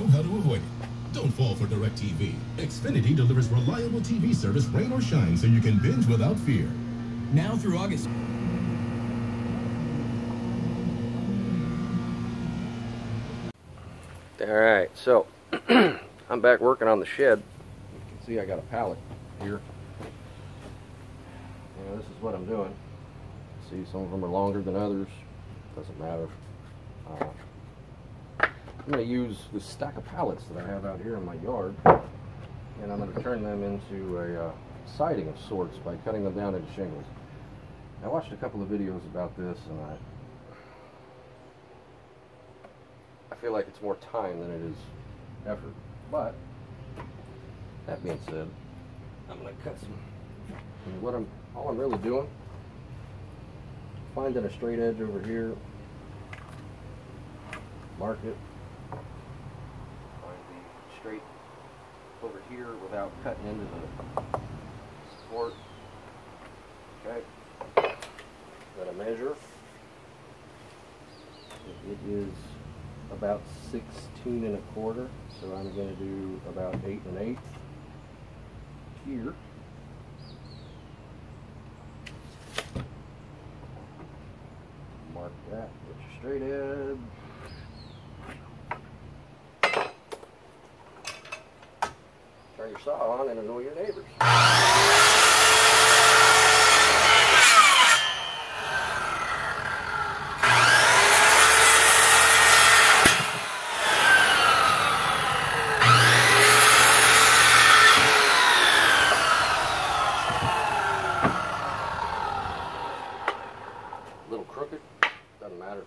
how to avoid it. Don't fall for DirecTV. Xfinity delivers reliable TV service, rain or shine, so you can binge without fear. Now through August. Alright, so I'm back working on the shed. You can see I got a pallet here. And this is what I'm doing. See, some of them are longer than others. Doesn't matter. I'm going to use this stack of pallets that I have out here in my yard, and I'm going to turn them into a siding of sorts by cutting them down into shingles. I watched a couple of videos about this, and I feel like it's more time than it is effort. But that being said, I'm going to cut some. And all I'm really doing, finding a straight edge over here, mark it, find the straight over here without cutting into the support. Okay, got a measure. It is about 16 1/4, so I'm going to do about 8 1/8 here. Mark that with your straight edge. Turn your saw on and annoy your neighbors. A little crooked, doesn't matter.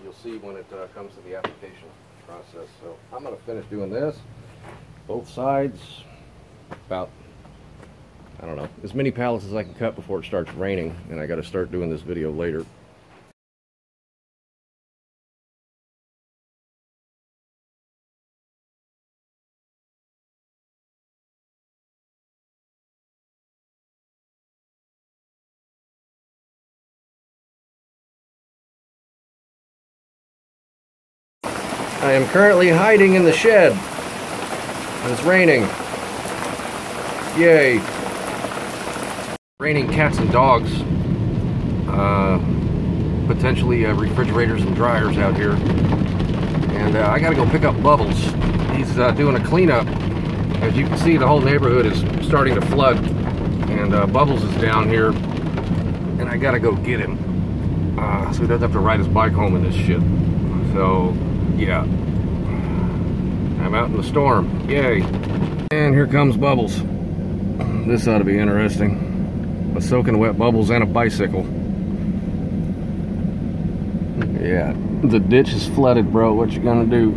You'll see when it comes to the application process. So I'm going to finish doing this. Both sides, about, I don't know, as many pallets as I can cut before it starts raining, and I got to start doing this video later. I am currently hiding in the shed. It's raining. Yay. Raining cats and dogs. Potentially refrigerators and dryers out here. And I gotta go pick up Bubbles. He's doing a cleanup. As you can see, the whole neighborhood is starting to flood. And Bubbles is down here. And I gotta go get him. So he doesn't have to ride his bike home in this shit. So, yeah. I'm out in the storm. Yay. And here comes Bubbles. This ought to be interesting. A soaking wet Bubbles and a bicycle. Yeah. The ditch is flooded, bro. What you gonna do?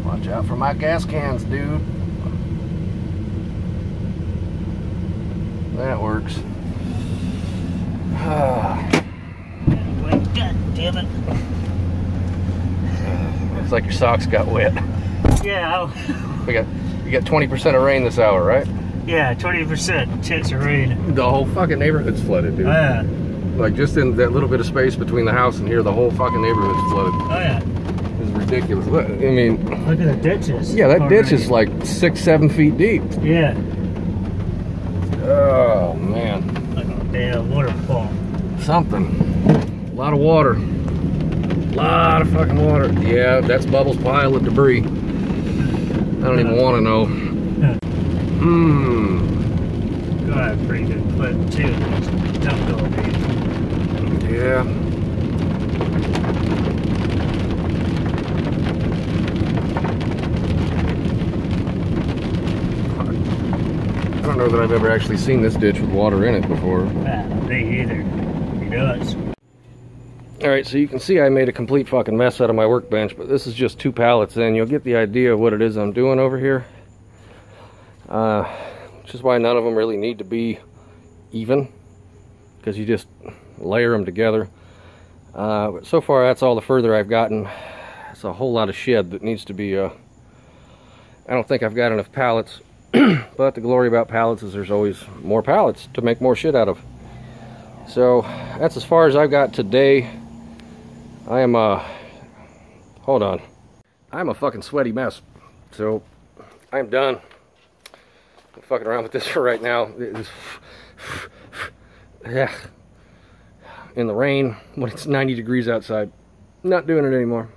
Watch out for my gas cans, dude. That works. God damn it. Looks like your socks got wet. Yeah. You got 20% of rain this hour, right? Yeah, 20% chance of rain. The whole fucking neighborhood's flooded, dude. Oh yeah. Like just in that little bit of space between the house and here, the whole fucking neighborhood's flooded. Oh yeah. It's ridiculous. I mean, look at the ditches. Yeah, that ditch is like 6-7 feet deep. Yeah. Oh man. Like a damn waterfall. Something. A lot of water. A lot of fucking water. Yeah, that's Bubbles' pile of debris. I don't even want to know. Got a pretty good clip too. Dump building. Yeah. I don't know that I've ever actually seen this ditch with water in it before. Me either. He does. Alright, so you can see I made a complete fucking mess out of my workbench, but this is just 2 pallets in. You'll get the idea of what it is I'm doing over here. Which is why none of them really need to be even, because you just layer them together. But so far, that's all the further I've gotten. It's a whole lot of shed that needs to be I don't think I've got enough pallets. But the glory about pallets is there's always more pallets to make more shit out of. So that's as far as I've got today. I am hold on. I'm a fucking sweaty mess. So I'm done. I'm fucking around with this for right now. Yeah. In the rain when it's 90 degrees outside. Not doing it anymore.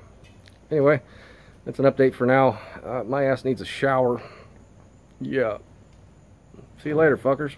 Anyway, that's an update for now. My ass needs a shower. Yeah. See you later, fuckers.